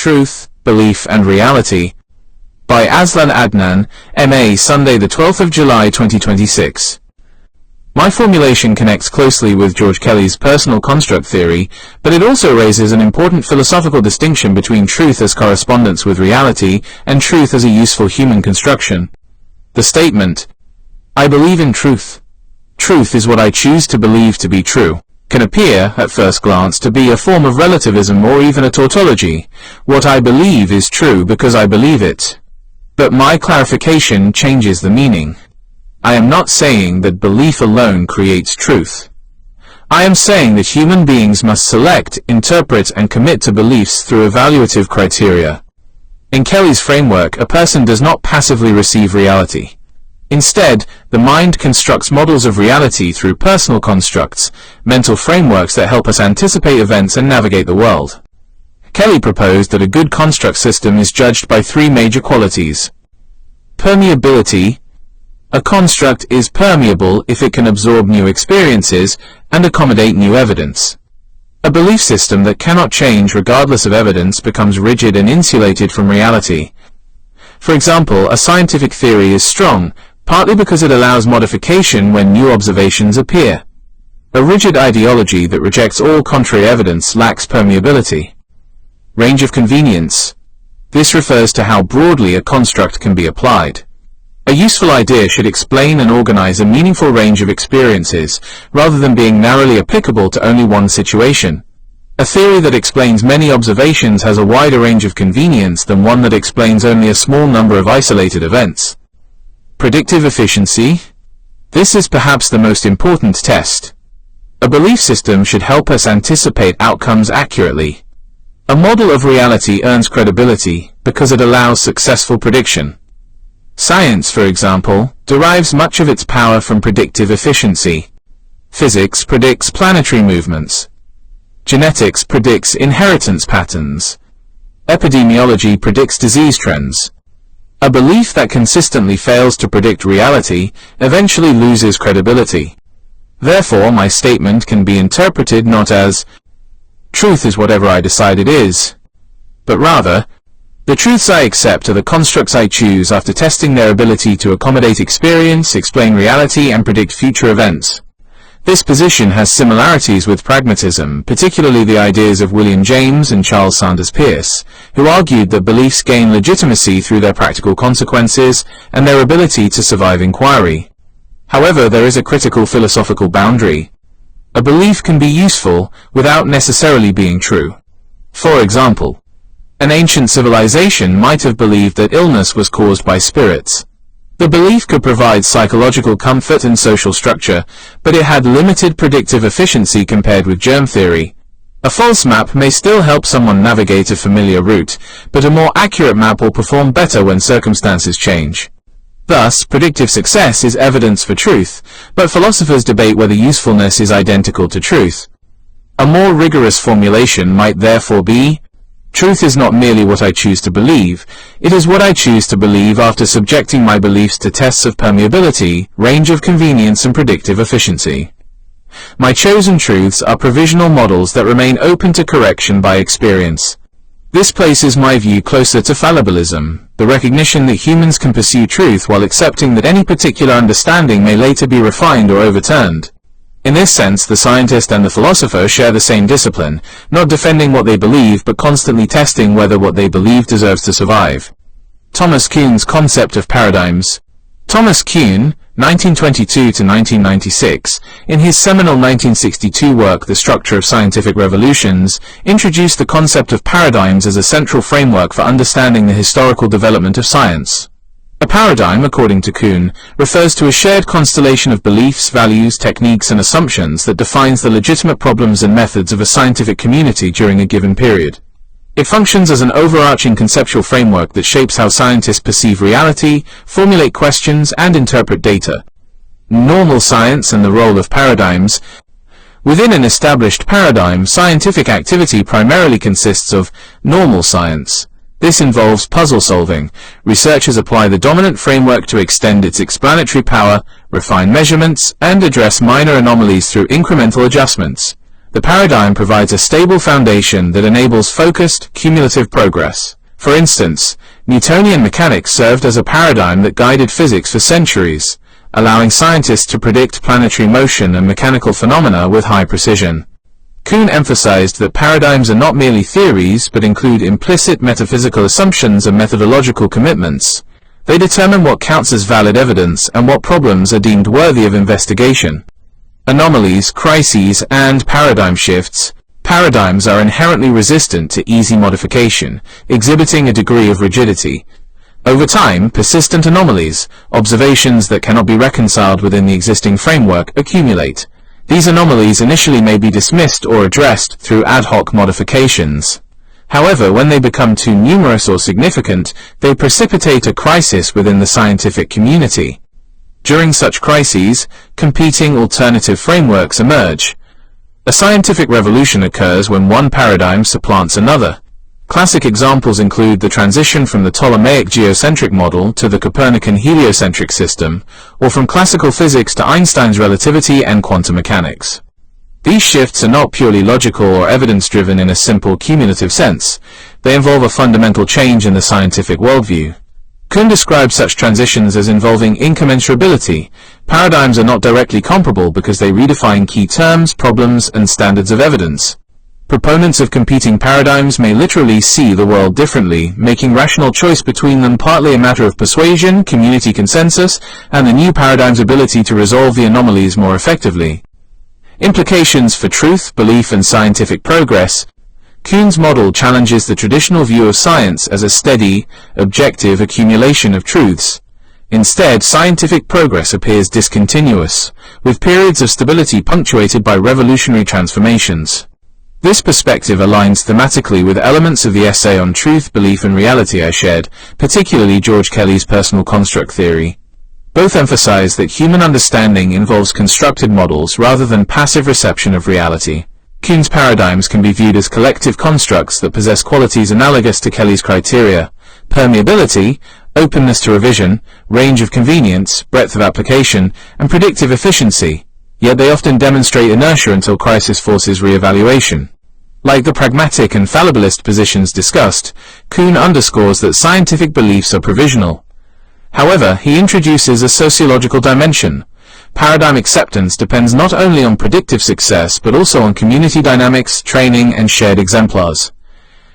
Truth, Belief and Reality, by Azlan Adnan, M.A. Sunday the 12th of July 2026. My formulation connects closely with George Kelly's personal construct theory, but it also raises an important philosophical distinction between truth as correspondence with reality and truth as a useful human construction. The statement, "I believe in truth. Truth is what I choose to believe to be true," can appear, at first glance, to be a form of relativism or even a tautology. What I believe is true because I believe it. But my clarification changes the meaning. I am not saying that belief alone creates truth. I am saying that human beings must select, interpret, and commit to beliefs through evaluative criteria. In Kelly's framework, a person does not passively receive reality. Instead, the mind constructs models of reality through personal constructs, mental frameworks that help us anticipate events and navigate the world. Kelly proposed that a good construct system is judged by three major qualities. Permeability. A construct is permeable if it can absorb new experiences and accommodate new evidence. A belief system that cannot change regardless of evidence becomes rigid and insulated from reality. For example, a scientific theory is strong, partly because it allows modification when new observations appear. A rigid ideology that rejects all contrary evidence lacks permeability. Range of convenience. This refers to how broadly a construct can be applied. A useful idea should explain and organize a meaningful range of experiences, rather than being narrowly applicable to only one situation. A theory that explains many observations has a wider range of convenience than one that explains only a small number of isolated events. Predictive efficiency. This is perhaps the most important test. A belief system should help us anticipate outcomes accurately. A model of reality earns credibility because it allows successful prediction. Science, for example, derives much of its power from predictive efficiency. Physics predicts planetary movements. Genetics predicts inheritance patterns. Epidemiology predicts disease trends. A belief that consistently fails to predict reality eventually loses credibility. Therefore, my statement can be interpreted not as, "Truth is whatever I decide it is," but rather, "The truths I accept are the constructs I choose after testing their ability to accommodate experience, explain reality, and predict future events." This position has similarities with pragmatism, particularly the ideas of William James and Charles Sanders Peirce, who argued that beliefs gain legitimacy through their practical consequences and their ability to survive inquiry. However, there is a critical philosophical boundary. A belief can be useful without necessarily being true. For example, an ancient civilization might have believed that illness was caused by spirits. The belief could provide psychological comfort and social structure, but it had limited predictive efficiency compared with germ theory. A false map may still help someone navigate a familiar route, but a more accurate map will perform better when circumstances change. Thus, predictive success is evidence for truth, but philosophers debate whether usefulness is identical to truth. A more rigorous formulation might therefore be, "Truth is not merely what I choose to believe, it is what I choose to believe after subjecting my beliefs to tests of permeability, range of convenience, and predictive efficiency. My chosen truths are provisional models that remain open to correction by experience." This places my view closer to fallibilism, the recognition that humans can pursue truth while accepting that any particular understanding may later be refined or overturned. In this sense, the scientist and the philosopher share the same discipline, not defending what they believe but constantly testing whether what they believe deserves to survive. Thomas Kuhn's concept of paradigms. Thomas Kuhn, 1922–1996, in his seminal 1962 work The Structure of Scientific Revolutions, introduced the concept of paradigms as a central framework for understanding the historical development of science. A paradigm, according to Kuhn, refers to a shared constellation of beliefs, values, techniques, and assumptions that defines the legitimate problems and methods of a scientific community during a given period. It functions as an overarching conceptual framework that shapes how scientists perceive reality, formulate questions, and interpret data. Normal science and the role of paradigms. Within an established paradigm, scientific activity primarily consists of normal science. This involves puzzle solving. Researchers apply the dominant framework to extend its explanatory power, refine measurements, and address minor anomalies through incremental adjustments. The paradigm provides a stable foundation that enables focused, cumulative progress. For instance, Newtonian mechanics served as a paradigm that guided physics for centuries, allowing scientists to predict planetary motion and mechanical phenomena with high precision. Kuhn emphasized that paradigms are not merely theories but include implicit metaphysical assumptions and methodological commitments. They determine what counts as valid evidence and what problems are deemed worthy of investigation. Anomalies, crises, and paradigm shifts. Paradigms are inherently resistant to easy modification, exhibiting a degree of rigidity. Over time, persistent anomalies, observations that cannot be reconciled within the existing framework, accumulate. These anomalies initially may be dismissed or addressed through ad hoc modifications. However, when they become too numerous or significant, they precipitate a crisis within the scientific community. During such crises, competing alternative frameworks emerge. A scientific revolution occurs when one paradigm supplants another. Classic examples include the transition from the Ptolemaic geocentric model to the Copernican heliocentric system, or from classical physics to Einstein's relativity and quantum mechanics. These shifts are not purely logical or evidence-driven in a simple cumulative sense. They involve a fundamental change in the scientific worldview. Kuhn describes such transitions as involving incommensurability. Paradigms are not directly comparable because they redefine key terms, problems, and standards of evidence. Proponents of competing paradigms may literally see the world differently, making rational choice between them partly a matter of persuasion, community consensus, and the new paradigm's ability to resolve the anomalies more effectively. Implications for truth, belief, and scientific progress. Kuhn's model challenges the traditional view of science as a steady, objective accumulation of truths. Instead, scientific progress appears discontinuous, with periods of stability punctuated by revolutionary transformations. This perspective aligns thematically with elements of the essay on truth, belief, and reality I shared, particularly George Kelly's personal construct theory. Both emphasize that human understanding involves constructed models rather than passive reception of reality. Kuhn's paradigms can be viewed as collective constructs that possess qualities analogous to Kelly's criteria: permeability, openness to revision, range of convenience, breadth of application, and predictive efficiency, yet they often demonstrate inertia until crisis forces re-evaluation. Like the pragmatic and fallibilist positions discussed, Kuhn underscores that scientific beliefs are provisional. However, he introduces a sociological dimension. Paradigm acceptance depends not only on predictive success but also on community dynamics, training, and shared exemplars.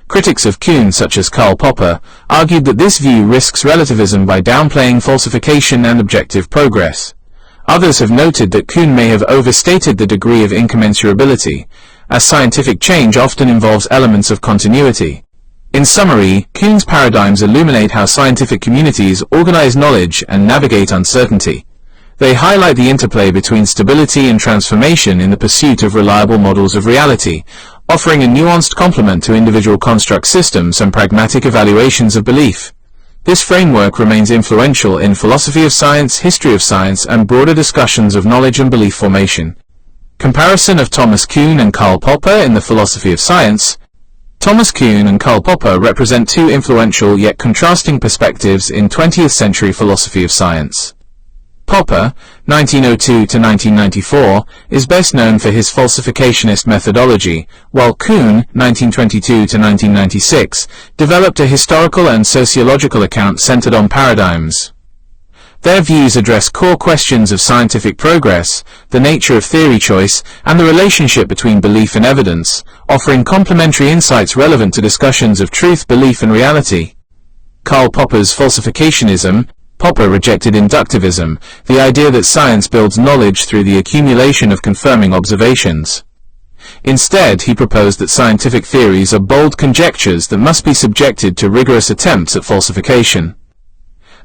Critics of Kuhn, such as Karl Popper, argued that this view risks relativism by downplaying falsification and objective progress. Others have noted that Kuhn may have overstated the degree of incommensurability, as scientific change often involves elements of continuity. In summary, Kuhn's paradigms illuminate how scientific communities organize knowledge and navigate uncertainty. They highlight the interplay between stability and transformation in the pursuit of reliable models of reality, offering a nuanced complement to individual construct systems and pragmatic evaluations of belief. This framework remains influential in philosophy of science, history of science, and broader discussions of knowledge and belief formation. Comparison of Thomas Kuhn and Karl Popper in the philosophy of science. Thomas Kuhn and Karl Popper represent two influential yet contrasting perspectives in 20th century philosophy of science. Popper, 1902–1994, is best known for his falsificationist methodology, while Kuhn, 1922–1996, developed a historical and sociological account centered on paradigms. Their views address core questions of scientific progress, the nature of theory choice, and the relationship between belief and evidence, offering complementary insights relevant to discussions of truth, belief, and reality. Karl Popper's falsificationism. Popper rejected inductivism, the idea that science builds knowledge through the accumulation of confirming observations. Instead, he proposed that scientific theories are bold conjectures that must be subjected to rigorous attempts at falsification.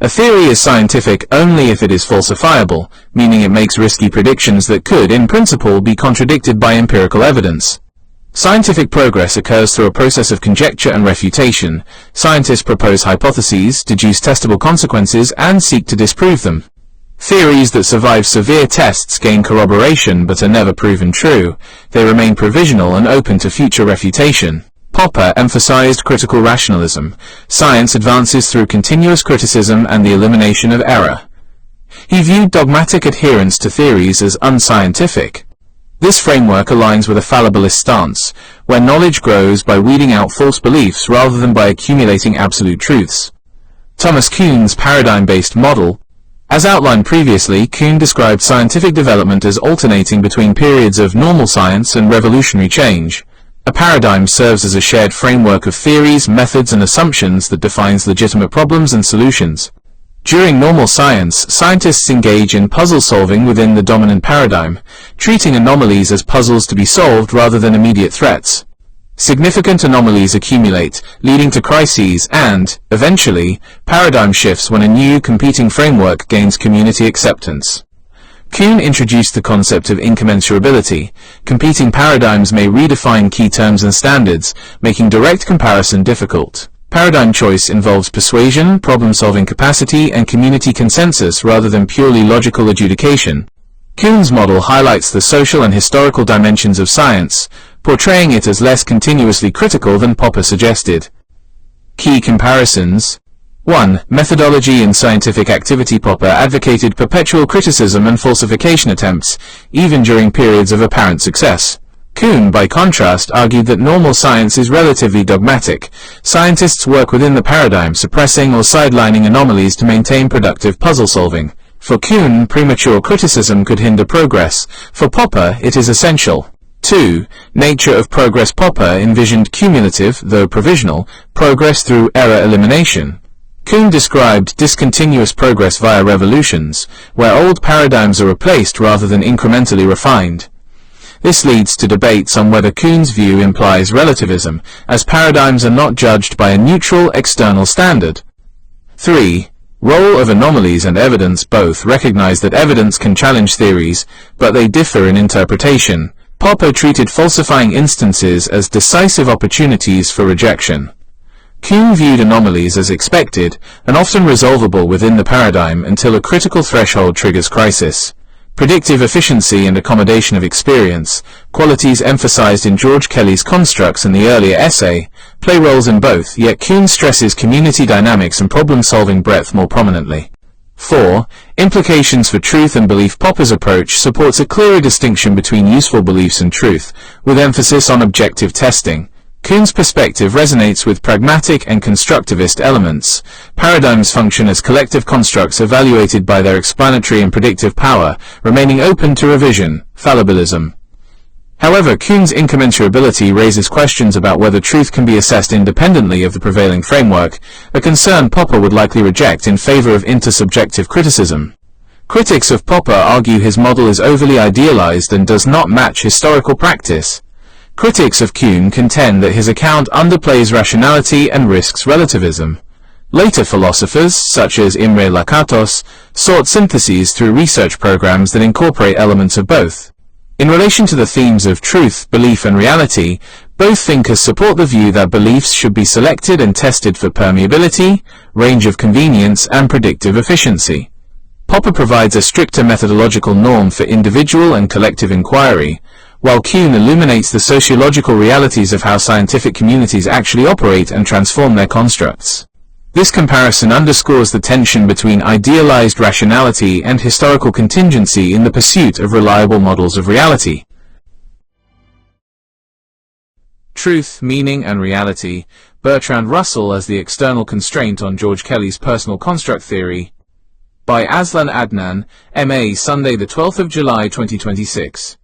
A theory is scientific only if it is falsifiable, meaning it makes risky predictions that could, in principle, be contradicted by empirical evidence. Scientific progress occurs through a process of conjecture and refutation. Scientists propose hypotheses, deduce testable consequences, and seek to disprove them. Theories that survive severe tests gain corroboration but are never proven true. They remain provisional and open to future refutation. Popper emphasized critical rationalism. Science advances through continuous criticism and the elimination of error. He viewed dogmatic adherence to theories as unscientific. This framework aligns with a fallibilist stance, where knowledge grows by weeding out false beliefs rather than by accumulating absolute truths. Thomas Kuhn's paradigm-based model. As outlined previously, Kuhn described scientific development as alternating between periods of normal science and revolutionary change. A paradigm serves as a shared framework of theories, methods, and assumptions that defines legitimate problems and solutions. During normal science, scientists engage in puzzle solving within the dominant paradigm, treating anomalies as puzzles to be solved rather than immediate threats. Significant anomalies accumulate, leading to crises and, eventually, paradigm shifts when a new, competing framework gains community acceptance. Kuhn introduced the concept of incommensurability. Competing paradigms may redefine key terms and standards, making direct comparison difficult. Paradigm choice involves persuasion, problem-solving capacity, and community consensus rather than purely logical adjudication. Kuhn's model highlights the social and historical dimensions of science, portraying it as less continuously critical than Popper suggested. Key comparisons. 1. Methodology in scientific activity. Popper advocated perpetual criticism and falsification attempts, even during periods of apparent success. Kuhn, by contrast, argued that normal science is relatively dogmatic. Scientists work within the paradigm, suppressing or sidelining anomalies to maintain productive puzzle solving. For Kuhn, premature criticism could hinder progress. For Popper, it is essential. 2. Nature of progress. Popper envisioned cumulative, though provisional, progress through error elimination. Kuhn described discontinuous progress via revolutions, where old paradigms are replaced rather than incrementally refined. This leads to debates on whether Kuhn's view implies relativism, as paradigms are not judged by a neutral, external standard. 3. Role of anomalies and evidence. Both recognize that evidence can challenge theories, but they differ in interpretation. Popper treated falsifying instances as decisive opportunities for rejection. Kuhn viewed anomalies as expected and often resolvable within the paradigm until a critical threshold triggers crisis. Predictive efficiency and accommodation of experience, qualities emphasized in George Kelly's constructs and the earlier essay, play roles in both, yet Kuhn stresses community dynamics and problem-solving breadth more prominently. 4. Implications for truth and belief. Popper's approach supports a clearer distinction between useful beliefs and truth, with emphasis on objective testing. Kuhn's perspective resonates with pragmatic and constructivist elements. Paradigms function as collective constructs evaluated by their explanatory and predictive power, remaining open to revision. Fallibilism. However, Kuhn's incommensurability raises questions about whether truth can be assessed independently of the prevailing framework, a concern Popper would likely reject in favor of intersubjective criticism. Critics of Popper argue his model is overly idealized and does not match historical practice. Critics of Kuhn contend that his account underplays rationality and risks relativism. Later philosophers, such as Imre Lakatos, sought syntheses through research programs that incorporate elements of both. In relation to the themes of truth, belief, and reality, both thinkers support the view that beliefs should be selected and tested for permeability, range of convenience, and predictive efficiency. Popper provides a stricter methodological norm for individual and collective inquiry, while Kuhn illuminates the sociological realities of how scientific communities actually operate and transform their constructs. This comparison underscores the tension between idealized rationality and historical contingency in the pursuit of reliable models of reality. Truth, Meaning, and Reality. Bertrand Russell as the external constraint on George Kelly's personal construct theory. By Azlan Adnan, M.A. Sunday, the 12th of July, 2026.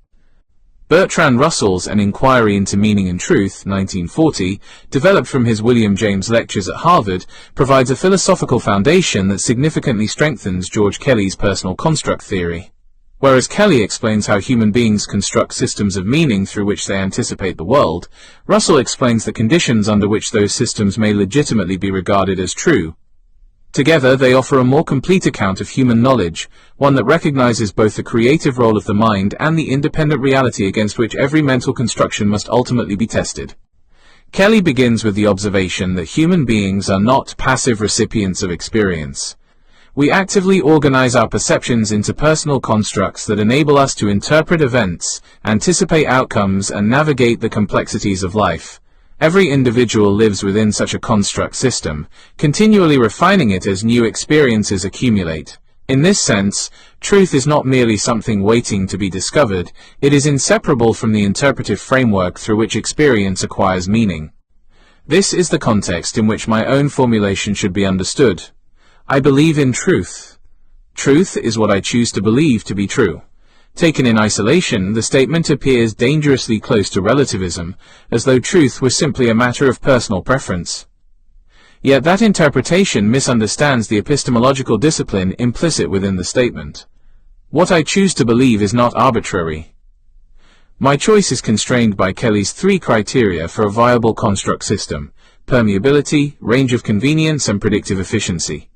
Bertrand Russell's An Inquiry into Meaning and Truth, 1940, developed from his William James lectures at Harvard, provides a philosophical foundation that significantly strengthens George Kelly's personal construct theory. Whereas Kelly explains how human beings construct systems of meaning through which they anticipate the world, Russell explains the conditions under which those systems may legitimately be regarded as true. Together, they offer a more complete account of human knowledge, one that recognizes both the creative role of the mind and the independent reality against which every mental construction must ultimately be tested. Kelly begins with the observation that human beings are not passive recipients of experience. We actively organize our perceptions into personal constructs that enable us to interpret events, anticipate outcomes, and navigate the complexities of life. Every individual lives within such a construct system, continually refining it as new experiences accumulate. In this sense, truth is not merely something waiting to be discovered, it is inseparable from the interpretive framework through which experience acquires meaning. This is the context in which my own formulation should be understood. I believe in truth. Truth is what I choose to believe to be true. Taken in isolation, the statement appears dangerously close to relativism, as though truth was simply a matter of personal preference. Yet that interpretation misunderstands the epistemological discipline implicit within the statement. What I choose to believe is not arbitrary. My choice is constrained by Kelly's three criteria for a viable construct system: permeability, range of convenience, and predictive efficiency.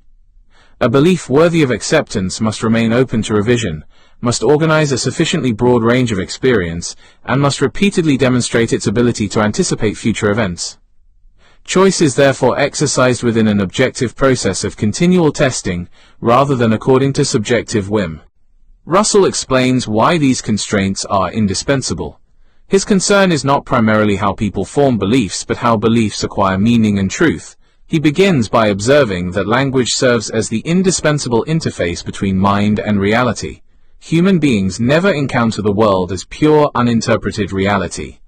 A belief worthy of acceptance must remain open to revision, must organize a sufficiently broad range of experience, and must repeatedly demonstrate its ability to anticipate future events. Choice is therefore exercised within an objective process of continual testing, rather than according to subjective whim. Russell explains why these constraints are indispensable. His concern is not primarily how people form beliefs, but how beliefs acquire meaning and truth. He begins by observing that language serves as the indispensable interface between mind and reality. Human beings never encounter the world as pure, uninterpreted reality.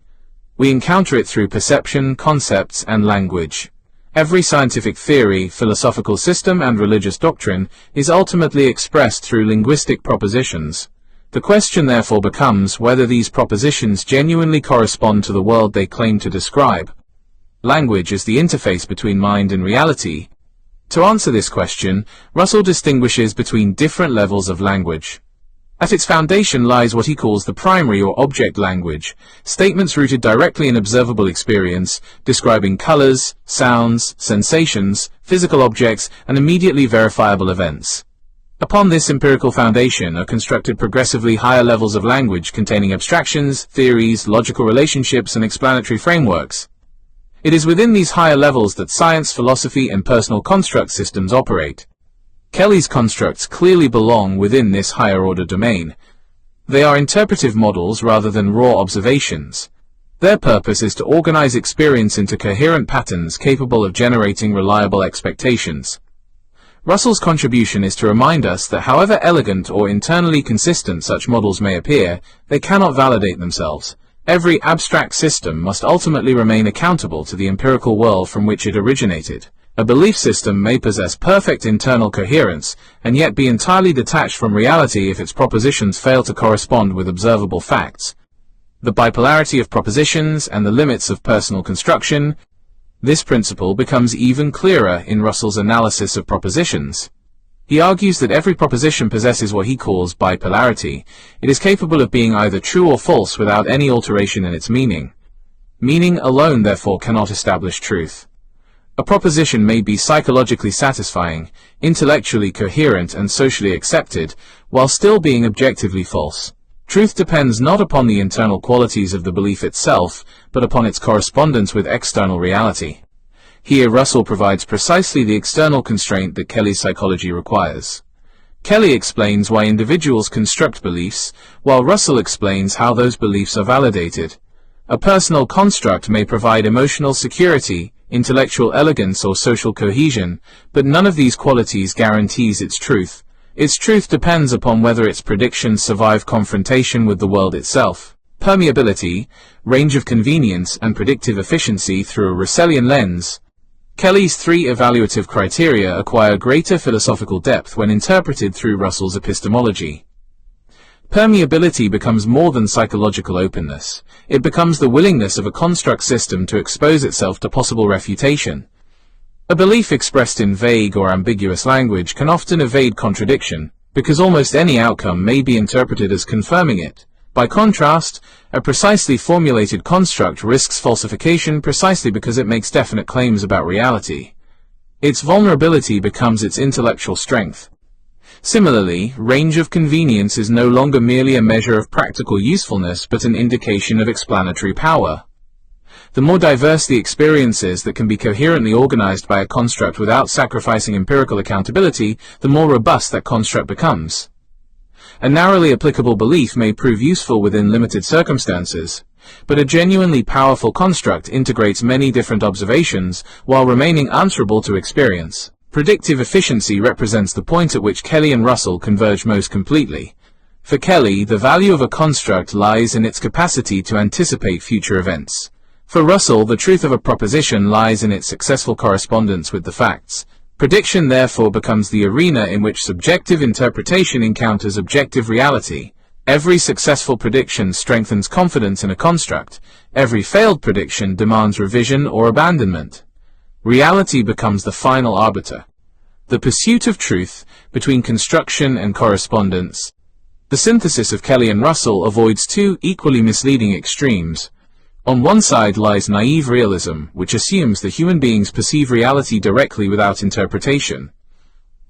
We encounter it through perception, concepts, and language. Every scientific theory, philosophical system, and religious doctrine is ultimately expressed through linguistic propositions. The question therefore becomes whether these propositions genuinely correspond to the world they claim to describe. Language is the interface between mind and reality. To answer this question, Russell distinguishes between different levels of language. At its foundation lies what he calls the primary or object language, statements rooted directly in observable experience, describing colors, sounds, sensations, physical objects, and immediately verifiable events. Upon this empirical foundation are constructed progressively higher levels of language containing abstractions, theories, logical relationships, and explanatory frameworks. It is within these higher levels that science, philosophy, and personal construct systems operate. Kelly's constructs clearly belong within this higher-order domain. They are interpretive models rather than raw observations. Their purpose is to organize experience into coherent patterns capable of generating reliable expectations. Russell's contribution is to remind us that however elegant or internally consistent such models may appear, they cannot validate themselves. Every abstract system must ultimately remain accountable to the empirical world from which it originated. A belief system may possess perfect internal coherence, and yet be entirely detached from reality if its propositions fail to correspond with observable facts. The bipolarity of propositions and the limits of personal construction. This principle becomes even clearer in Russell's analysis of propositions. He argues that every proposition possesses what he calls bipolarity. It is capable of being either true or false without any alteration in its meaning. Meaning alone, therefore, cannot establish truth. A proposition may be psychologically satisfying, intellectually coherent, and socially accepted, while still being objectively false. Truth depends not upon the internal qualities of the belief itself, but upon its correspondence with external reality. Here Russell provides precisely the external constraint that Kelly's psychology requires. Kelly explains why individuals construct beliefs, while Russell explains how those beliefs are validated. A personal construct may provide emotional security, intellectual elegance, or social cohesion, but none of these qualities guarantees its truth. Its truth depends upon whether its predictions survive confrontation with the world itself. Permeability, range of convenience, and predictive efficiency through a Russellian lens. Kelly's three evaluative criteria acquire greater philosophical depth when interpreted through Russell's epistemology. Permeability becomes more than psychological openness. It becomes the willingness of a construct system to expose itself to possible refutation. A belief expressed in vague or ambiguous language can often evade contradiction, because almost any outcome may be interpreted as confirming it. By contrast, a precisely formulated construct risks falsification precisely because it makes definite claims about reality. Its vulnerability becomes its intellectual strength. Similarly, range of convenience is no longer merely a measure of practical usefulness but an indication of explanatory power. The more diverse the experiences that can be coherently organized by a construct without sacrificing empirical accountability, the more robust that construct becomes. A narrowly applicable belief may prove useful within limited circumstances, but a genuinely powerful construct integrates many different observations while remaining answerable to experience. Predictive efficiency represents the point at which Kelly and Russell converge most completely. For Kelly, the value of a construct lies in its capacity to anticipate future events. For Russell, the truth of a proposition lies in its successful correspondence with the facts. Prediction therefore becomes the arena in which subjective interpretation encounters objective reality. Every successful prediction strengthens confidence in a construct. Every failed prediction demands revision or abandonment. Reality becomes the final arbiter. The pursuit of truth, between construction and correspondence. The synthesis of Kelly and Russell avoids two equally misleading extremes. On one side lies naïve realism, which assumes that human beings perceive reality directly without interpretation.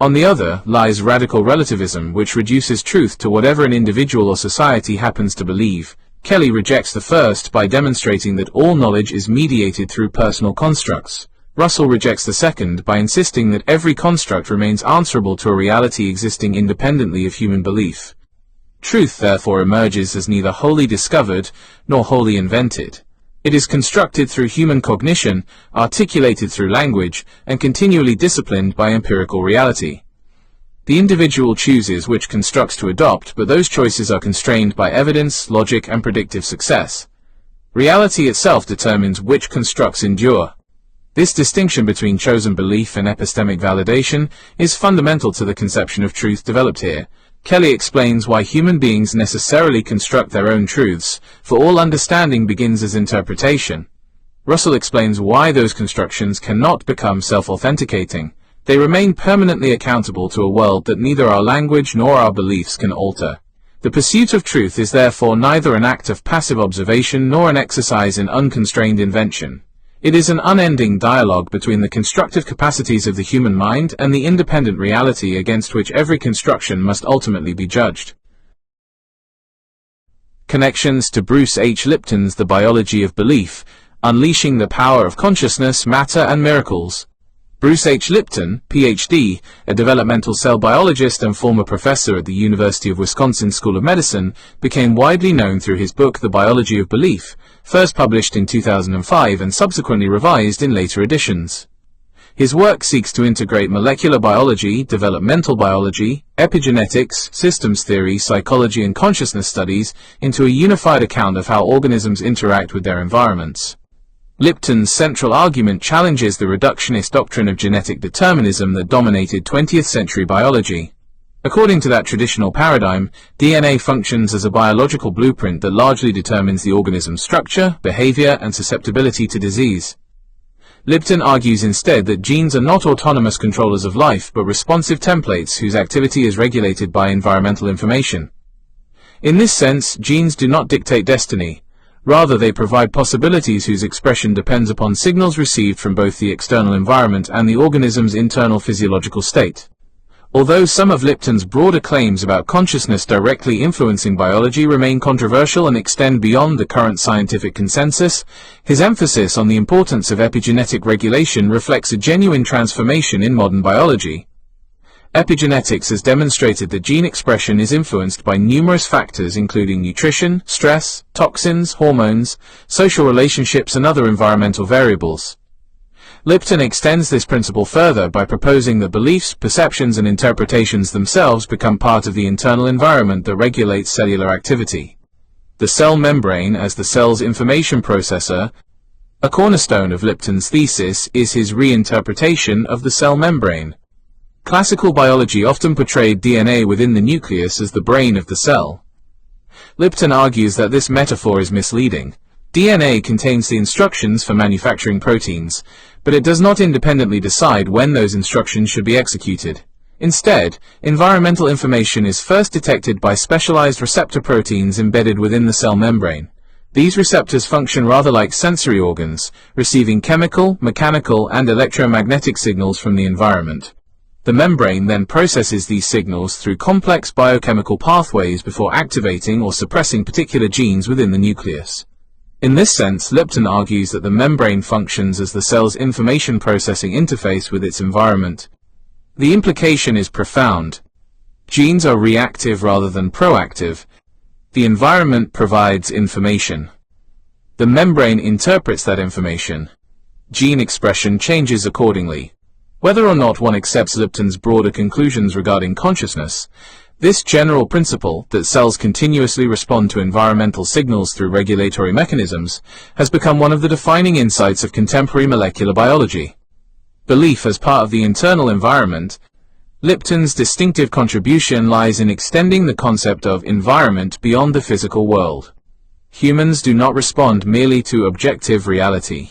On the other lies radical relativism, which reduces truth to whatever an individual or society happens to believe. Kelly rejects the first by demonstrating that all knowledge is mediated through personal constructs. Russell rejects the second by insisting that every construct remains answerable to a reality existing independently of human belief. Truth therefore emerges as neither wholly discovered nor wholly invented. It is constructed through human cognition, articulated through language, and continually disciplined by empirical reality. The individual chooses which constructs to adopt, but those choices are constrained by evidence, logic, and predictive success. Reality itself determines which constructs endure. This distinction between chosen belief and epistemic validation is fundamental to the conception of truth developed here. Kelly explains why human beings necessarily construct their own truths, for all understanding begins as interpretation. Russell explains why those constructions cannot become self-authenticating. They remain permanently accountable to a world that neither our language nor our beliefs can alter. The pursuit of truth is therefore neither an act of passive observation nor an exercise in unconstrained invention. It is an unending dialogue between the constructive capacities of the human mind and the independent reality against which every construction must ultimately be judged. Connections to Bruce H. Lipton's The Biology of Belief, Unleashing the Power of Consciousness, Matter and Miracles. Bruce H. Lipton, Ph.D., a developmental cell biologist and former professor at the University of Wisconsin School of Medicine, became widely known through his book The Biology of Belief, first published in 2005 and subsequently revised in later editions. His work seeks to integrate molecular biology, developmental biology, epigenetics, systems theory, psychology and consciousness studies into a unified account of how organisms interact with their environments. Lipton's central argument challenges the reductionist doctrine of genetic determinism that dominated 20th century biology. According to that traditional paradigm, DNA functions as a biological blueprint that largely determines the organism's structure, behavior, and susceptibility to disease. Lipton argues instead that genes are not autonomous controllers of life but responsive templates whose activity is regulated by environmental information. In this sense, genes do not dictate destiny. Rather, they provide possibilities whose expression depends upon signals received from both the external environment and the organism's internal physiological state. Although some of Lipton's broader claims about consciousness directly influencing biology remain controversial and extend beyond the current scientific consensus, his emphasis on the importance of epigenetic regulation reflects a genuine transformation in modern biology. Epigenetics has demonstrated that gene expression is influenced by numerous factors including nutrition, stress, toxins, hormones, social relationships and other environmental variables. Lipton extends this principle further by proposing that beliefs, perceptions and interpretations themselves become part of the internal environment that regulates cellular activity. The cell membrane as the cell's information processor. A cornerstone of Lipton's thesis is his reinterpretation of the cell membrane. Classical biology often portrayed DNA within the nucleus as the brain of the cell. Lipton argues that this metaphor is misleading. DNA contains the instructions for manufacturing proteins, but it does not independently decide when those instructions should be executed. Instead, environmental information is first detected by specialized receptor proteins embedded within the cell membrane. These receptors function rather like sensory organs, receiving chemical, mechanical, and electromagnetic signals from the environment. The membrane then processes these signals through complex biochemical pathways before activating or suppressing particular genes within the nucleus. In this sense, Lipton argues that the membrane functions as the cell's information processing interface with its environment. The implication is profound. Genes are reactive rather than proactive. The environment provides information. The membrane interprets that information. Gene expression changes accordingly. Whether or not one accepts Lipton's broader conclusions regarding consciousness, this general principle that cells continuously respond to environmental signals through regulatory mechanisms has become one of the defining insights of contemporary molecular biology. Belief as part of the internal environment. Lipton's distinctive contribution lies in extending the concept of environment beyond the physical world. Humans do not respond merely to objective reality.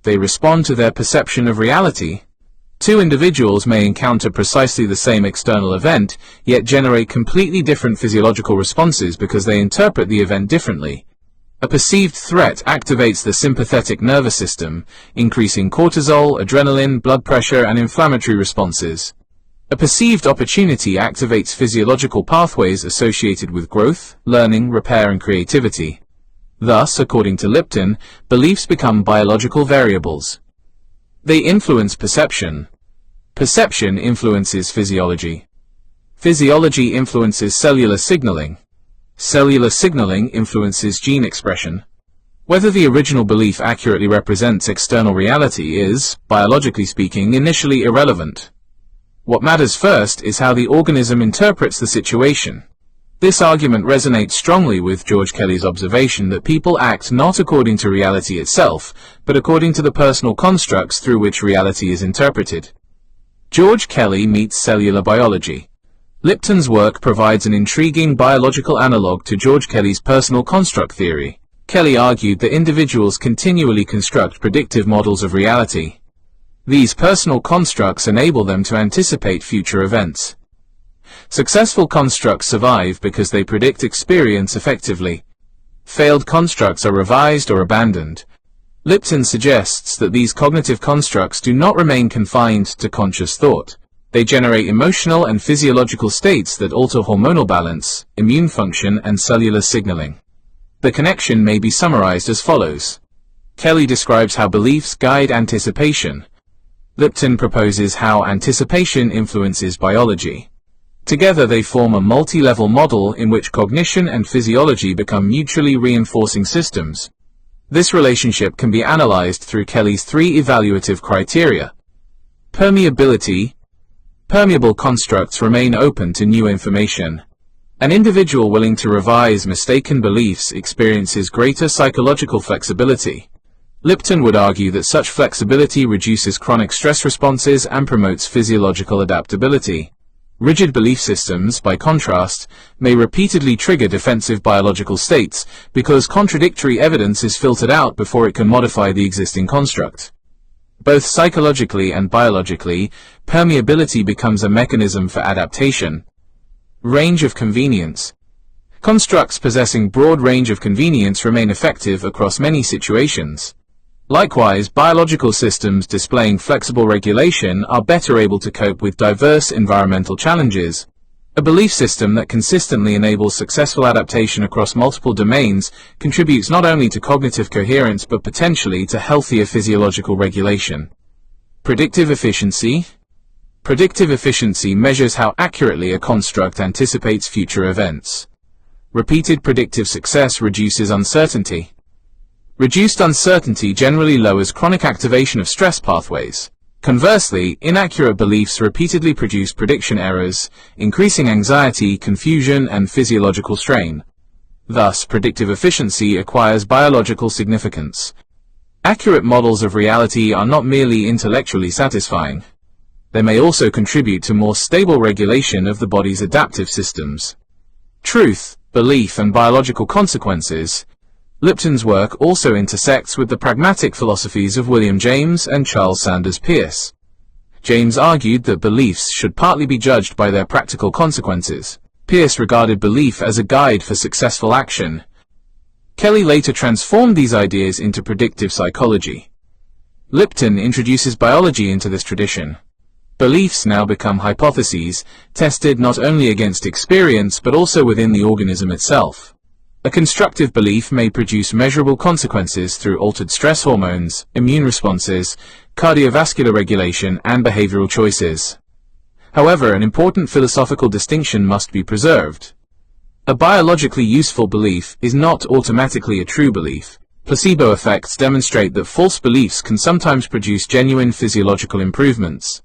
They respond to their perception of reality. Two individuals may encounter precisely the same external event, yet generate completely different physiological responses because they interpret the event differently. A perceived threat activates the sympathetic nervous system, increasing cortisol, adrenaline, blood pressure, and inflammatory responses. A perceived opportunity activates physiological pathways associated with growth, learning, repair, and creativity. Thus, according to Lipton, beliefs become biological variables. They influence perception. Perception influences physiology. Physiology influences cellular signaling. Cellular signaling influences gene expression. Whether the original belief accurately represents external reality is, biologically speaking, initially irrelevant. What matters first is how the organism interprets the situation. This argument resonates strongly with George Kelly's observation that people act not according to reality itself, but according to the personal constructs through which reality is interpreted. George Kelly meets cellular biology. Lipton's work provides an intriguing biological analogue to George Kelly's personal construct theory. Kelly argued that individuals continually construct predictive models of reality. These personal constructs enable them to anticipate future events. Successful constructs survive because they predict experience effectively. Failed constructs are revised or abandoned. Lipton suggests that these cognitive constructs do not remain confined to conscious thought. They generate emotional and physiological states that alter hormonal balance, immune function, and cellular signaling. The connection may be summarized as follows. Kelly describes how beliefs guide anticipation. Lipton proposes how anticipation influences biology. Together they form a multi-level model in which cognition and physiology become mutually reinforcing systems. This relationship can be analyzed through Kelly's three evaluative criteria. Permeability. Permeable constructs remain open to new information. An individual willing to revise mistaken beliefs experiences greater psychological flexibility. Lipton would argue that such flexibility reduces chronic stress responses and promotes physiological adaptability. Rigid belief systems, by contrast, may repeatedly trigger defensive biological states because contradictory evidence is filtered out before it can modify the existing construct. Both psychologically and biologically, permeability becomes a mechanism for adaptation. Range of convenience. Constructs possessing broad range of convenience remain effective across many situations. Likewise, biological systems displaying flexible regulation are better able to cope with diverse environmental challenges. A belief system that consistently enables successful adaptation across multiple domains contributes not only to cognitive coherence but potentially to healthier physiological regulation. Predictive efficiency. Predictive efficiency measures how accurately a construct anticipates future events. Repeated predictive success reduces uncertainty. Reduced uncertainty generally lowers chronic activation of stress pathways. Conversely, inaccurate beliefs repeatedly produce prediction errors, increasing anxiety, confusion, and physiological strain. Thus, predictive efficiency acquires biological significance. Accurate models of reality are not merely intellectually satisfying. They may also contribute to more stable regulation of the body's adaptive systems. Truth, belief, and biological consequences. Lipton's work also intersects with the pragmatic philosophies of William James and Charles Sanders Peirce. James argued that beliefs should partly be judged by their practical consequences. Peirce regarded belief as a guide for successful action. Kelly later transformed these ideas into predictive psychology. Lipton introduces biology into this tradition. Beliefs now become hypotheses, tested not only against experience but also within the organism itself. A constructive belief may produce measurable consequences through altered stress hormones, immune responses, cardiovascular regulation, and behavioral choices. However, an important philosophical distinction must be preserved. A biologically useful belief is not automatically a true belief. Placebo effects demonstrate that false beliefs can sometimes produce genuine physiological improvements.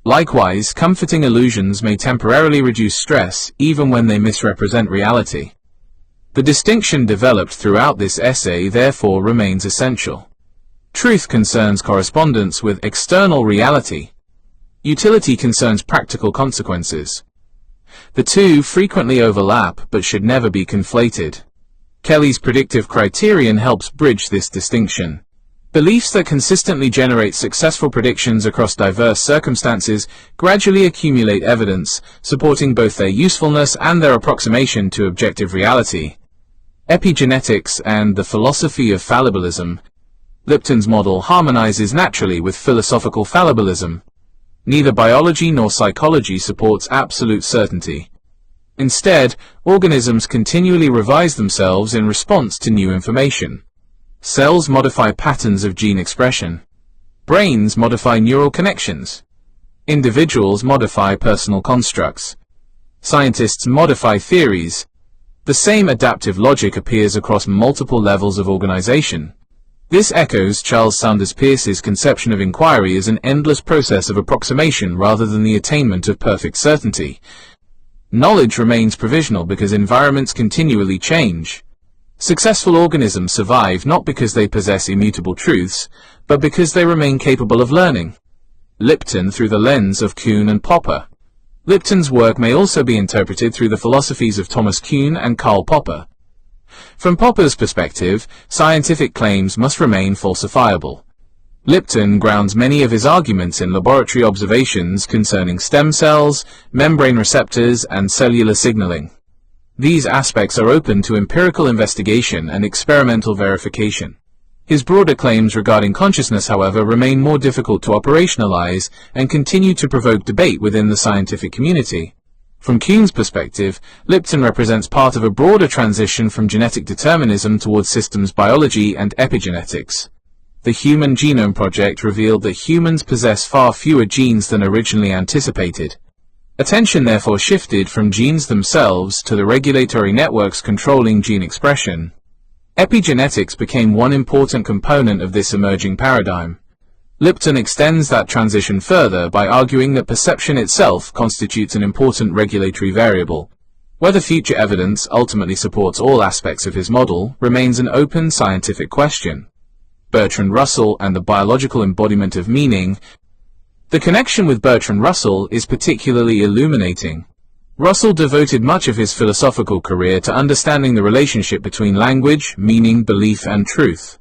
Likewise, comforting illusions may temporarily reduce stress, even when they misrepresent reality. The distinction developed throughout this essay therefore remains essential. Truth concerns correspondence with external reality. Utility concerns practical consequences. The two frequently overlap but should never be conflated. Kelly's predictive criterion helps bridge this distinction. Beliefs that consistently generate successful predictions across diverse circumstances gradually accumulate evidence, supporting both their usefulness and their approximation to objective reality. Epigenetics and the philosophy of fallibilism. Lipton's model harmonizes naturally with philosophical fallibilism. Neither biology nor psychology supports absolute certainty. Instead, organisms continually revise themselves in response to new information. Cells modify patterns of gene expression. Brains modify neural connections. Individuals modify personal constructs. Scientists modify theories. The same adaptive logic appears across multiple levels of organization. This echoes Charles Sanders Peirce's conception of inquiry as an endless process of approximation rather than the attainment of perfect certainty. Knowledge remains provisional because environments continually change. Successful organisms survive not because they possess immutable truths, but because they remain capable of learning. Lipton through the lens of Kuhn and Popper. Lipton's work may also be interpreted through the philosophies of Thomas Kuhn and Karl Popper. From Popper's perspective, scientific claims must remain falsifiable. Lipton grounds many of his arguments in laboratory observations concerning stem cells, membrane receptors, and cellular signaling. These aspects are open to empirical investigation and experimental verification. His broader claims regarding consciousness, however, remain more difficult to operationalize and continue to provoke debate within the scientific community. From Kuhn's perspective, Lipton represents part of a broader transition from genetic determinism towards systems biology and epigenetics. The Human Genome Project revealed that humans possess far fewer genes than originally anticipated. Attention therefore shifted from genes themselves to the regulatory networks controlling gene expression. Epigenetics became one important component of this emerging paradigm. Lipton extends that transition further by arguing that perception itself constitutes an important regulatory variable. Whether future evidence ultimately supports all aspects of his model remains an open scientific question. Bertrand Russell and the biological embodiment of meaning. The connection with Bertrand Russell is particularly illuminating. Russell devoted much of his philosophical career to understanding the relationship between language, meaning, belief, and truth.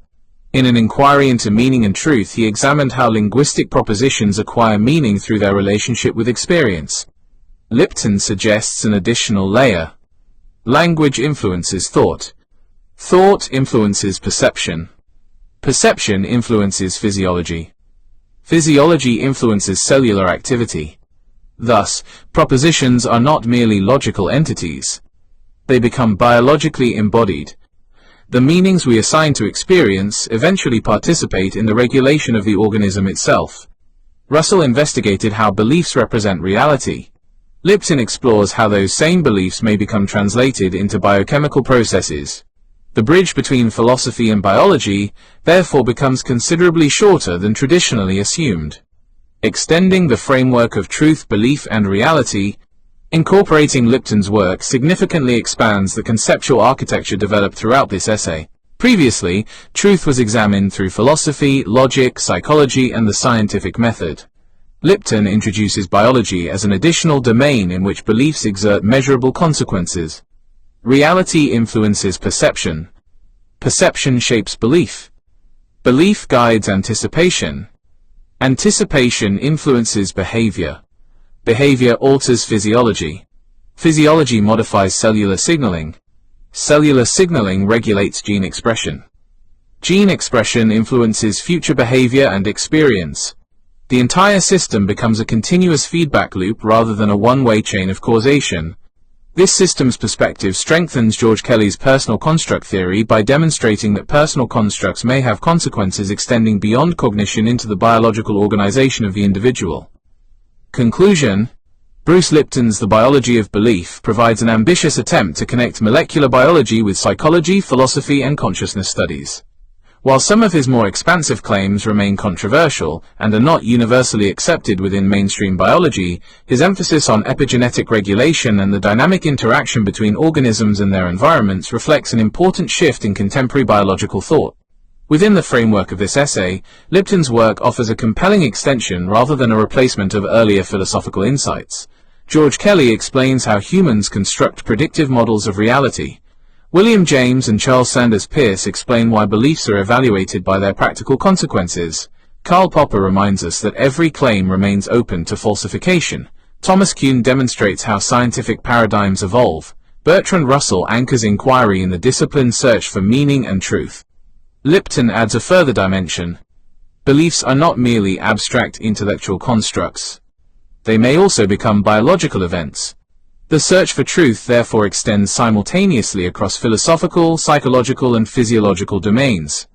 In an inquiry into meaning and truth, he examined how linguistic propositions acquire meaning through their relationship with experience. Lipton suggests an additional layer. Language influences thought. Thought influences perception. Perception influences physiology. Physiology influences cellular activity. Thus, propositions are not merely logical entities. They become biologically embodied. The meanings we assign to experience eventually participate in the regulation of the organism itself. Russell investigated how beliefs represent reality. Lipton explores how those same beliefs may become translated into biochemical processes. The bridge between philosophy and biology therefore becomes considerably shorter than traditionally assumed. Extending the framework of truth, belief, and reality, incorporating Lipton's work significantly expands the conceptual architecture developed throughout this essay. Previously, truth was examined through philosophy, logic, psychology, and the scientific method. Lipton introduces biology as an additional domain in which beliefs exert measurable consequences. Reality influences perception. Perception shapes belief. Belief guides anticipation. Anticipation influences behavior. Behavior alters physiology. Physiology modifies cellular signaling. Cellular signaling regulates gene expression. Gene expression influences future behavior and experience. The entire system becomes a continuous feedback loop rather than a one-way chain of causation. This system's perspective strengthens George Kelly's personal construct theory by demonstrating that personal constructs may have consequences extending beyond cognition into the biological organization of the individual. Conclusion: Bruce Lipton's The Biology of Belief provides an ambitious attempt to connect molecular biology with psychology, philosophy, and consciousness studies. While some of his more expansive claims remain controversial and are not universally accepted within mainstream biology, his emphasis on epigenetic regulation and the dynamic interaction between organisms and their environments reflects an important shift in contemporary biological thought. Within the framework of this essay, Lipton's work offers a compelling extension rather than a replacement of earlier philosophical insights. George Kelly explains how humans construct predictive models of reality. William James and Charles Sanders Peirce explain why beliefs are evaluated by their practical consequences. Karl Popper reminds us that every claim remains open to falsification. Thomas Kuhn demonstrates how scientific paradigms evolve. Bertrand Russell anchors inquiry in the disciplined search for meaning and truth. Lipton adds a further dimension. Beliefs are not merely abstract intellectual constructs. They may also become biological events. The search for truth therefore extends simultaneously across philosophical, psychological, and physiological domains.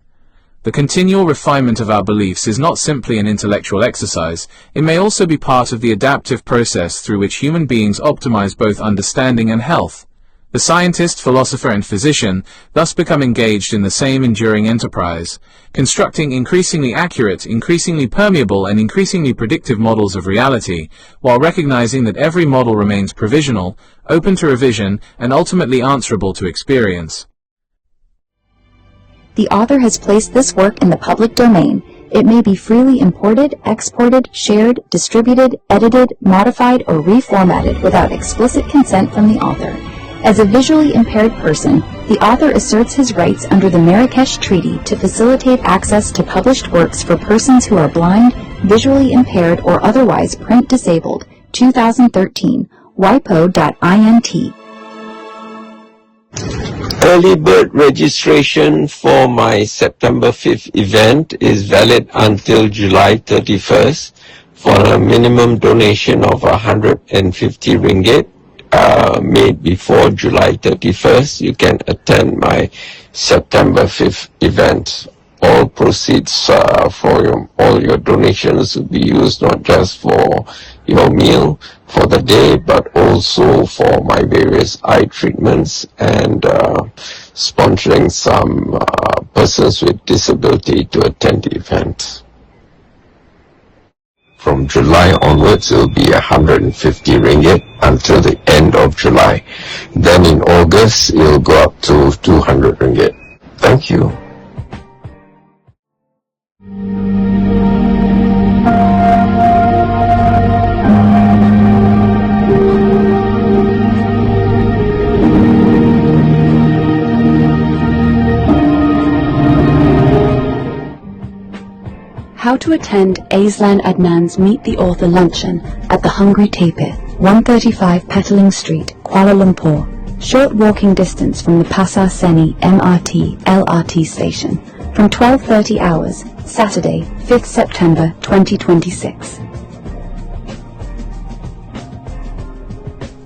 The continual refinement of our beliefs is not simply an intellectual exercise, it may also be part of the adaptive process through which human beings optimize both understanding and health. The scientist, philosopher, and physician thus become engaged in the same enduring enterprise, constructing increasingly accurate, increasingly permeable, and increasingly predictive models of reality, while recognizing that every model remains provisional, open to revision, and ultimately answerable to experience. The author has placed this work in the public domain. It may be freely imported, exported, shared, distributed, edited, modified, or reformatted without explicit consent from the author. As a visually impaired person, the author asserts his rights under the Marrakesh Treaty to facilitate access to published works for persons who are blind, visually impaired, or otherwise print disabled. 2013, wipo.int. Early bird registration for my September 5th event is valid until July 31st for a minimum donation of 150 ringgit. Made before July 31st, you can attend my September 5th event. All proceeds for all your donations will be used not just for your meal for the day, but also for my various eye treatments and sponsoring some persons with disability to attend the event. From July onwards, it will be 150 ringgit until the end of July. Then in August, it will go up to 200 ringgit. Thank you. How to attend Azlan Adnan's Meet the Author luncheon at the Hungry Tapir, 135 Petaling Street, Kuala Lumpur. Short walking distance from the Pasar Seni MRT LRT station. From 12:30 hours, Saturday, 5th September 2026.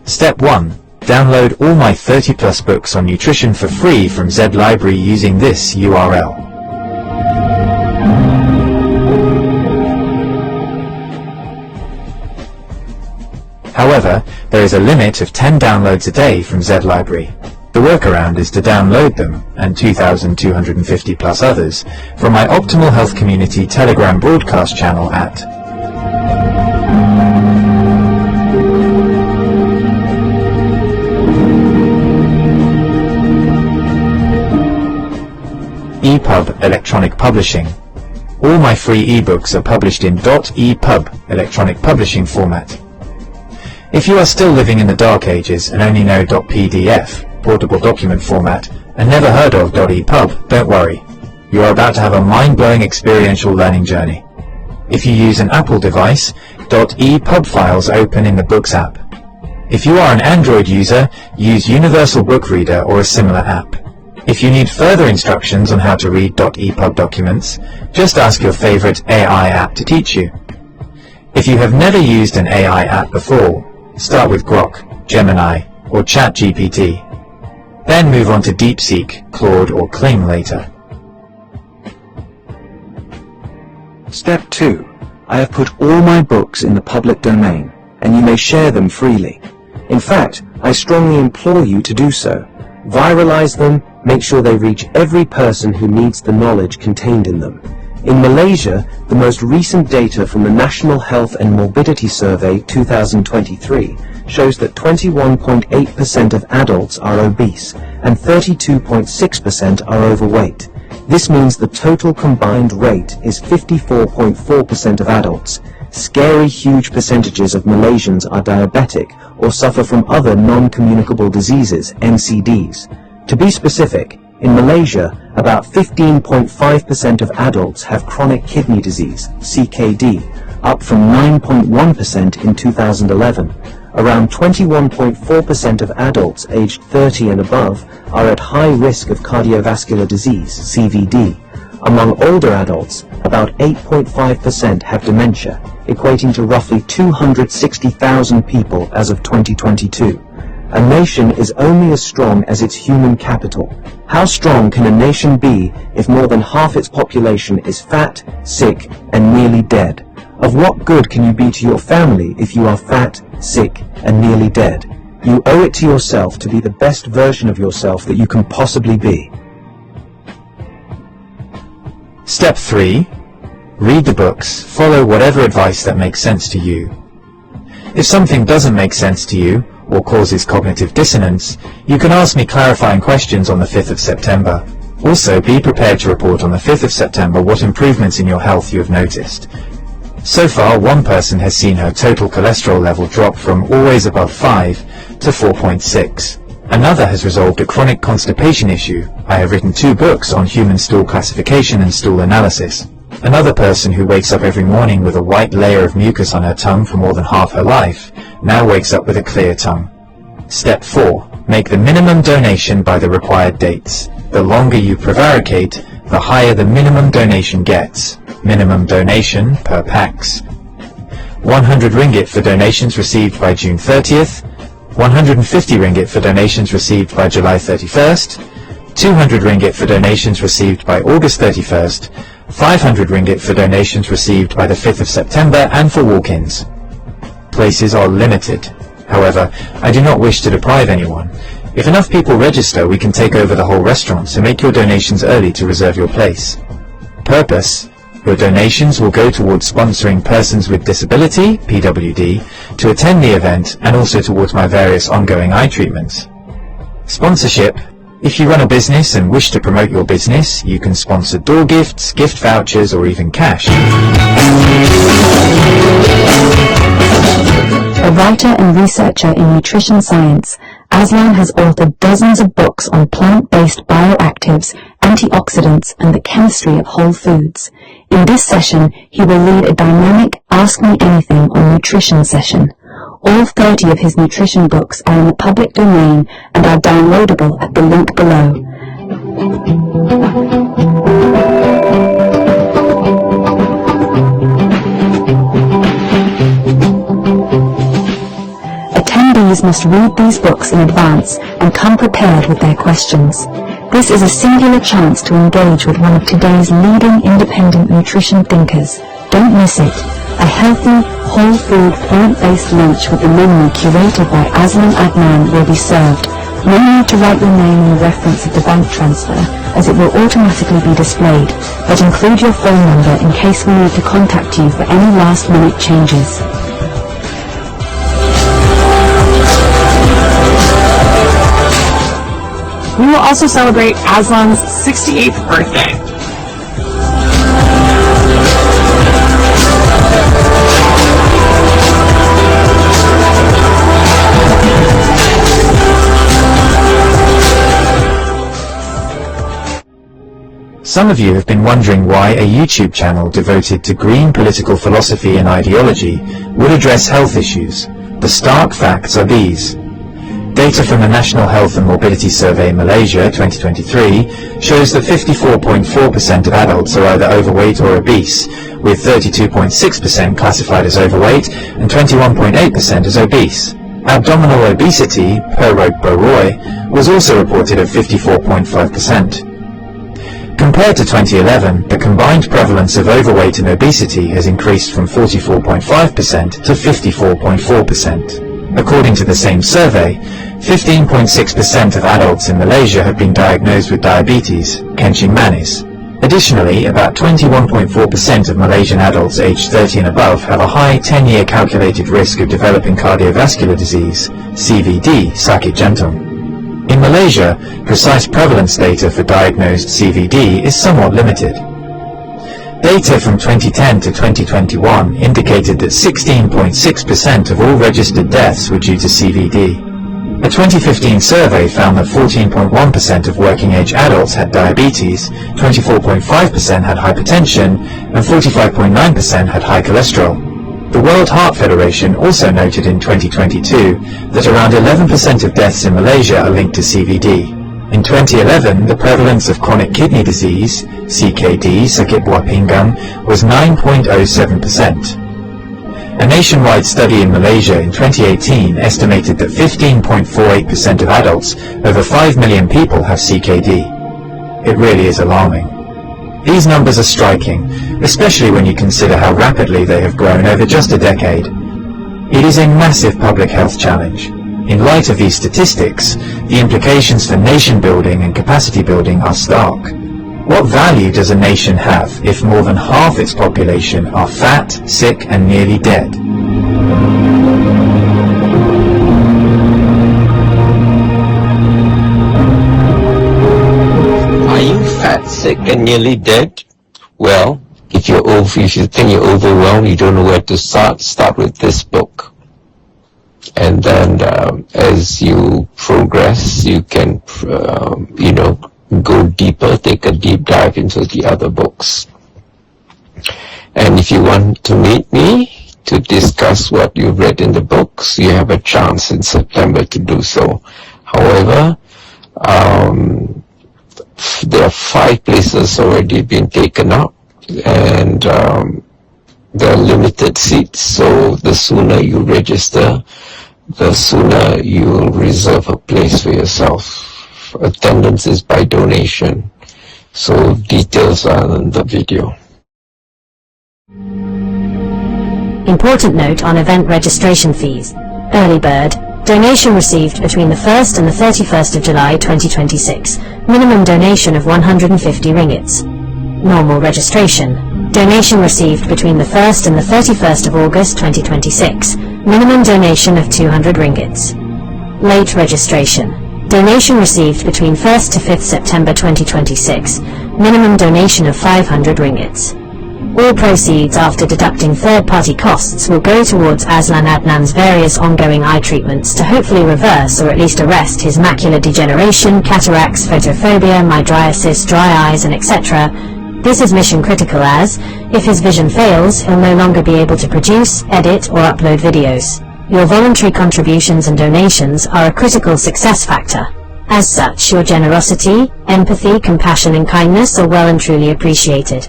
Step 1. Download all my 30+ books on nutrition for free from Z Library using this URL. However, there is a limit of 10 downloads a day from Z Library. The workaround is to download them, and 2,250 plus others, from my Optimal Health Community Telegram broadcast channel at EPUB Electronic Publishing. All my free ebooks are published in .EPUB electronic publishing format. If you are still living in the dark ages and only know .PDF, portable document format, and never heard of .EPUB, don't worry. You are about to have a mind-blowing experiential learning journey. If you use an Apple device, .EPUB files open in the Books app. If you are an Android user, use Universal Book Reader or a similar app. If you need further instructions on how to read .EPUB documents, just ask your favorite AI app to teach you. If you have never used an AI app before, start with Grok, Gemini, or ChatGPT. Then move on to DeepSeek, Claude, or Kling later. Step 2. I have put all my books in the public domain, and you may share them freely. In fact, I strongly implore you to do so. Viralize them, make sure they reach every person who needs the knowledge contained in them. In Malaysia, the most recent data from the National Health and Morbidity Survey 2023 shows that 21.8% of adults are obese and 32.6% are overweight. This means the total combined rate is 54.4% of adults. Scary huge percentages of Malaysians are diabetic or suffer from other non-communicable diseases, NCDs. To be specific, in Malaysia, about 15.5% of adults have chronic kidney disease, CKD, up from 9.1% in 2011. Around 21.4% of adults aged 30 and above are at high risk of cardiovascular disease, CVD. Among older adults, about 8.5% have dementia, equating to roughly 260,000 people as of 2022. A nation is only as strong as its human capital. How strong can a nation be if more than half its population is fat, sick, and nearly dead? Of what good can you be to your family if you are fat, sick, and nearly dead? You owe it to yourself to be the best version of yourself that you can possibly be. Step 3. Read the books. Follow whatever advice that makes sense to you. If something doesn't make sense to you, or causes cognitive dissonance, you can ask me clarifying questions on the 5th of September. Also, be prepared to report on the 5th of September what improvements in your health you have noticed. So far, one person has seen her total cholesterol level drop from always above 5 to 4.6. Another has resolved a chronic constipation issue. I have written 2 books on human stool classification and stool analysis. Another person who wakes up every morning with a white layer of mucus on her tongue for more than half her life now wakes up with a clear tongue. Step 4. Make the minimum donation by the required dates. The longer you prevaricate, the higher the minimum donation gets. Minimum donation per pax: 100 ringgit for donations received by June 30th, 150 ringgit for donations received by July 31st, 200 ringgit for donations received by August 31st, 500 ringgit for donations received by the 5th of September and for walk-ins. Places are limited. However, I do not wish to deprive anyone. If enough people register, we can take over the whole restaurant, so make your donations early to reserve your place. Purpose: your donations will go towards sponsoring persons with disability, PWD, to attend the event and also towards my various ongoing eye treatments. Sponsorship: if you run a business and wish to promote your business, you can sponsor door gifts, gift vouchers, or even cash. A writer and researcher in nutrition science, Azlan has authored dozens of books on plant-based bioactives, antioxidants, and the chemistry of whole foods. In this session, he will lead a dynamic Ask Me Anything on Nutrition session. All 30 of his nutrition books are in the public domain and are downloadable at the link below. Attendees must read these books in advance and come prepared with their questions. This is a singular chance to engage with one of today's leading independent nutrition thinkers. Don't miss it. A healthy, whole food, plant-based lunch with the menu curated by Azlan Adnan will be served. No need to write your name and the reference of the bank transfer, as it will automatically be displayed, but include your phone number in case we need to contact you for any last-minute changes. We will also celebrate Azlan's 68th birthday. Some of you have been wondering why a YouTube channel devoted to green political philosophy and ideology would address health issues. The stark facts are these. Data from the National Health and Morbidity Survey in Malaysia 2023 shows that 54.4% of adults are either overweight or obese, with 32.6% classified as overweight and 21.8% as obese. Abdominal obesity, per Roy, was also reported at 54.5%. Compared to 2011, the combined prevalence of overweight and obesity has increased from 44.5% to 54.4%. According to the same survey, 15.6% of adults in Malaysia have been diagnosed with diabetes, kencing manis. Additionally, about 21.4% of Malaysian adults aged 30 and above have a high 10-year calculated risk of developing cardiovascular disease, CVD, sakit jantung. In Malaysia, precise prevalence data for diagnosed CVD is somewhat limited. Data from 2010 to 2021 indicated that 16.6% of all registered deaths were due to CVD. A 2015 survey found that 14.1% of working-age adults had diabetes, 24.5% had hypertension, and 45.9% had high cholesterol. The World Heart Federation also noted in 2022 that around 11% of deaths in Malaysia are linked to CVD. In 2011, the prevalence of chronic kidney disease, CKD, sakit buah pinggang, was 9.07%. A nationwide study in Malaysia in 2018 estimated that 15.48% of adults, over 5 million people, have CKD. It really is alarming. These numbers are striking, especially when you consider how rapidly they have grown over just a decade. It is a massive public health challenge. In light of these statistics, the implications for nation building and capacity building are stark. What value does a nation have if more than half its population are fat, sick, and nearly dead? Are you fat, sick, and nearly dead? Well, if you think you're overwhelmed, you don't know where to start with this book. And then as you progress, you can, go deeper, take a deep dive into the other books. And if you want to meet me to discuss what you've read in the books, you have a chance in September to do so. However, there are 5 places already been taken up, and there are limited seats, so the sooner you register, the sooner you'll reserve a place for yourself. Attendance is by donation, so details are in the video. Important note on event registration fees. Early bird. Donation received between the 1st and the 31st of July 2026. Minimum donation of 150 ringgits. Normal registration. Donation received between the 1st and the 31st of August 2026. Minimum donation of 200 ringgits. Late registration. Donation received between 1st to 5th September 2026. Minimum donation of 500 ringgits. All proceeds after deducting third-party costs will go towards Azlan Adnan's various ongoing eye treatments to hopefully reverse or at least arrest his macular degeneration, cataracts, photophobia, mydriasis, dry eyes, and etc. This is mission critical as, if his vision fails, he'll no longer be able to produce, edit, or upload videos. Your voluntary contributions and donations are a critical success factor. As such, your generosity, empathy, compassion, and kindness are well and truly appreciated.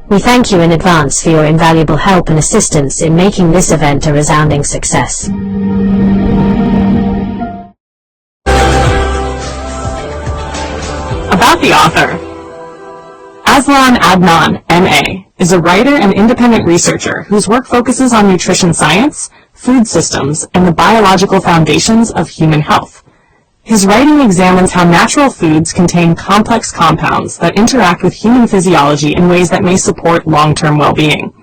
We thank you in advance for your invaluable help and assistance in making this event a resounding success. About the author. Azlan Adnan, M.A., is a writer and independent researcher whose work focuses on nutrition science, food systems, and the biological foundations of human health. His writing examines how natural foods contain complex compounds that interact with human physiology in ways that may support long-term well-being.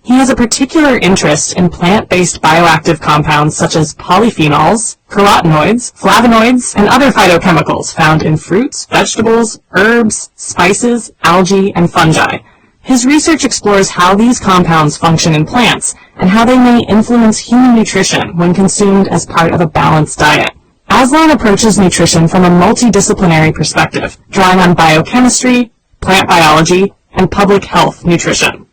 He has a particular interest in plant-based bioactive compounds such as polyphenols, carotenoids, flavonoids, and other phytochemicals found in fruits, vegetables, herbs, spices, algae, and fungi. His research explores how these compounds function in plants and how they may influence human nutrition when consumed as part of a balanced diet. Azlan approaches nutrition from a multidisciplinary perspective, drawing on biochemistry, plant biology, and public health nutrition.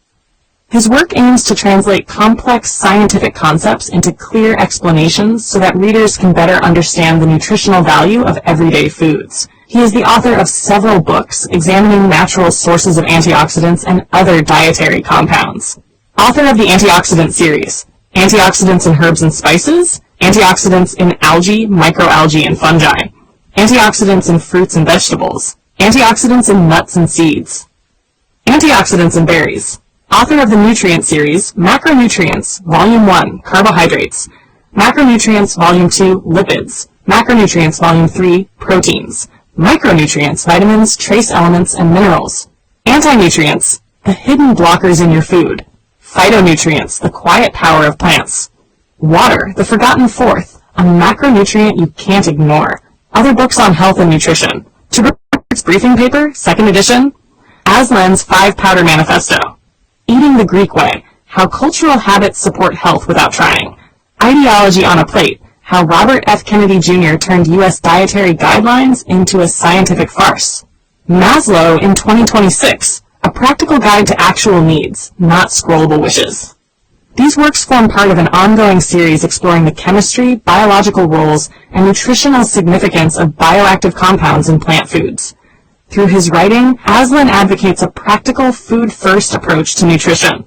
His work aims to translate complex scientific concepts into clear explanations so that readers can better understand the nutritional value of everyday foods. He is the author of several books examining natural sources of antioxidants and other dietary compounds. Author of the Antioxidant series, Antioxidants in Herbs and Spices, Antioxidants in Algae, Microalgae, and Fungi, Antioxidants in Fruits and Vegetables, Antioxidants in Nuts and Seeds, Antioxidants in Berries. Author of the Nutrient series, Macronutrients, Volume 1, Carbohydrates, Macronutrients, Volume 2, Lipids, Macronutrients, Volume 3, Proteins. Micronutrients, Vitamins, Trace Elements, and Minerals. Anti-nutrients, the hidden blockers in your food. Phytonutrients, the quiet power of plants. Water, the forgotten fourth, a macronutrient you can't ignore. Other books on health and nutrition. Tuber's briefing paper, 2nd edition. Aslan's 5-Powder Manifesto. Eating the Greek Way, how cultural habits support health without trying. Ideology on a Plate, how Robert F. Kennedy Jr. turned U.S. dietary guidelines into a scientific farce. Maslow in 2026, a practical guide to actual needs, not scrollable wishes. These works form part of an ongoing series exploring the chemistry, biological roles, and nutritional significance of bioactive compounds in plant foods. Through his writing, Azlan advocates a practical food-first approach to nutrition.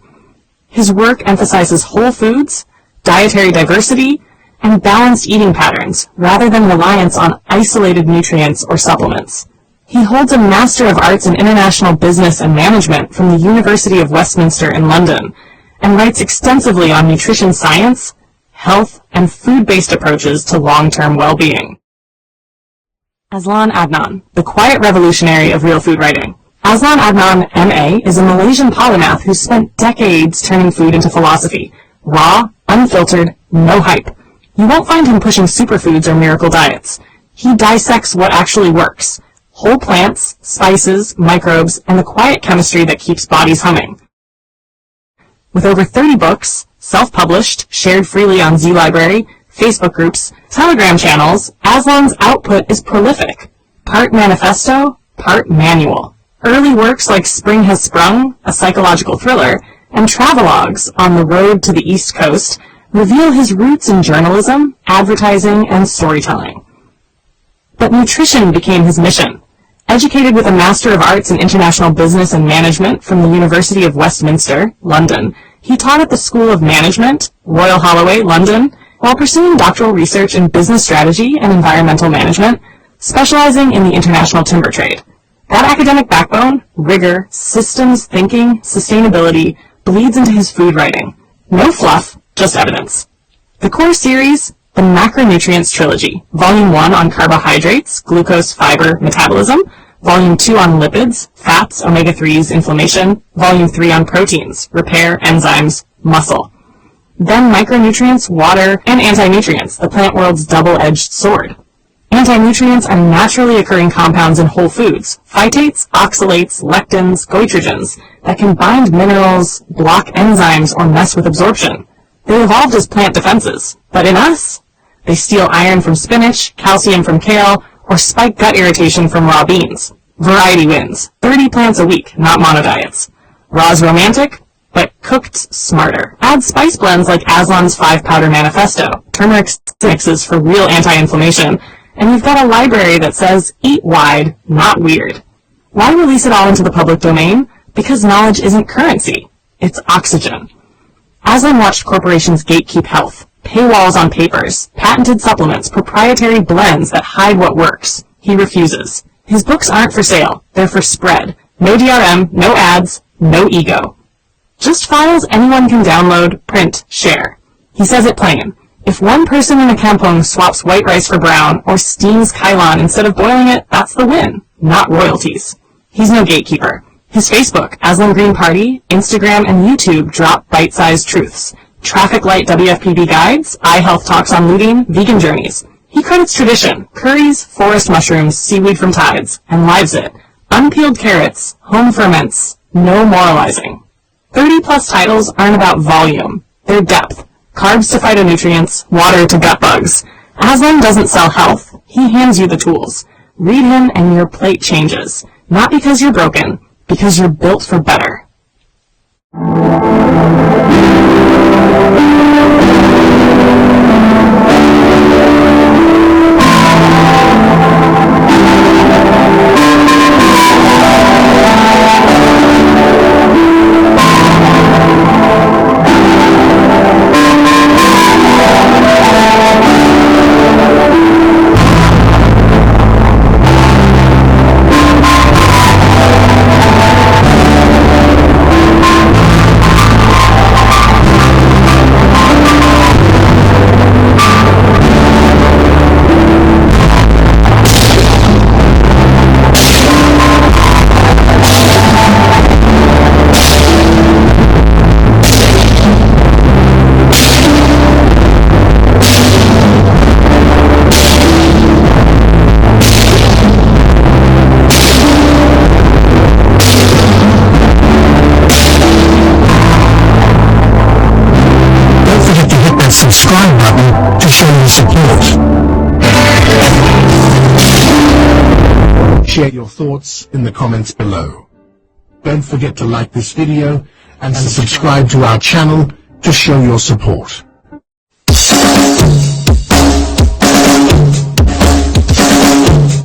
His work emphasizes whole foods, dietary diversity, and balanced eating patterns, rather than reliance on isolated nutrients or supplements. He holds a Master of Arts in International Business and Management from the University of Westminster in London, and writes extensively on nutrition science, health, and food-based approaches to long-term well-being. Azlan Adnan, the quiet revolutionary of real food writing. Azlan Adnan, M.A., is a Malaysian polymath who spent decades turning food into philosophy. Raw, unfiltered, no hype. You won't find him pushing superfoods or miracle diets. He dissects what actually works. Whole plants, spices, microbes, and the quiet chemistry that keeps bodies humming. With over 30 books, self-published, shared freely on Z-Library, Facebook groups, Telegram channels, Aslan's output is prolific. Part manifesto, part manual. Early works like Spring Has Sprung, a psychological thriller, and travelogues on the road to the East Coast reveal his roots in journalism, advertising, and storytelling. But nutrition became his mission. Educated with a Master of Arts in International Business and Management from the University of Westminster, London, he taught at the School of Management, Royal Holloway, London, while pursuing doctoral research in business strategy and environmental management, specializing in the international timber trade. That academic backbone, rigor, systems thinking, sustainability, bleeds into his food writing. No fluff, just evidence. The core series, the Macronutrients Trilogy, Volume 1 on carbohydrates, glucose, fiber, metabolism, Volume 2 on lipids, fats, omega-3s, inflammation, Volume 3 on proteins, repair, enzymes, muscle. Then micronutrients, water, and anti-nutrients, the plant world's double-edged sword. Anti-nutrients are naturally occurring compounds in whole foods, phytates, oxalates, lectins, goitrogens, that can bind minerals, block enzymes, or mess with absorption. They evolved as plant defenses, but in us, they steal iron from spinach, calcium from kale, or spike gut irritation from raw beans. Variety wins. 30 plants a week, not monodiets. Raw's romantic, but cooked smarter. Add spice blends like Aslan's 5-Powder Manifesto, turmeric mixes for real anti-inflammation, and you've got a library that says, eat wide, not weird. Why release it all into the public domain? Because knowledge isn't currency. It's oxygen. Azlan watched corporations gatekeep health, paywalls on papers, patented supplements, proprietary blends that hide what works. He refuses. His books aren't for sale. They're for spread. No DRM, no ads, no ego. Just files anyone can download, print, share. He says it plain. If one person in a kampong swaps white rice for brown or steams kailan instead of boiling it, that's the win, not royalties. He's no gatekeeper. His Facebook, Azlan Green Party, Instagram, and YouTube drop bite-sized truths. Traffic light WFPB guides, eye health talks on looting, vegan journeys. He credits tradition, curries, forest mushrooms, seaweed from tides, and lives it. Unpeeled carrots, home ferments, no moralizing. 30-plus titles aren't about volume. They're depth. Carbs to phytonutrients, water to gut bugs. Azlan doesn't sell health. He hands you the tools. Read him and your plate changes. Not because you're broken, because you're built for better. subscribe button to show your support. Share your thoughts in the comments below. Don't forget to like this video and subscribe to our channel to show your support.